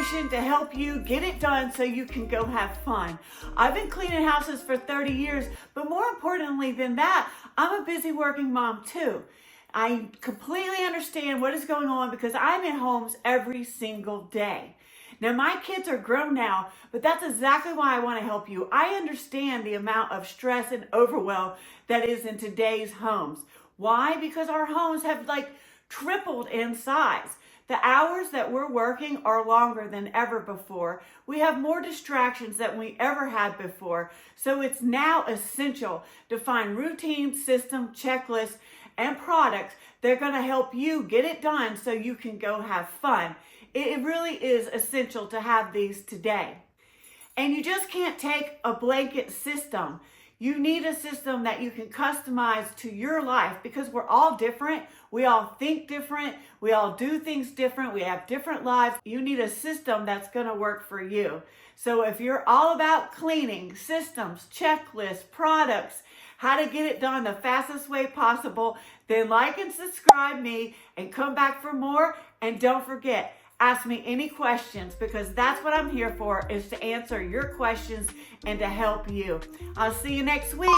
mission to help you get it done so you can go have fun. I've been cleaning houses for 30 years, but more importantly than that, I'm a busy working mom too. I completely understand what is going on because I'm in homes every single day. Now, my kids are grown now, but that's exactly why I want to help you. I understand the amount of stress and overwhelm that is in today's homes. Why? Because our homes have tripled in size. The hours that we're working are longer than ever before. We have more distractions than we ever had before. So it's now essential to find routine, system, checklists, and products that are going to help you get it done so you can go have fun. It really is essential to have these today. And you just can't take a blanket system. You need a system that you can customize to your life because we're all different. We all think different. We all do things different. We have different lives. You need a system that's going to work for you. So if you're all about cleaning, systems, checklists, products, how to get it done the fastest way possible, then like and subscribe me and come back for more. And don't forget, ask me any questions because that's what I'm here for, is to answer your questions and to help you. I'll see you next week.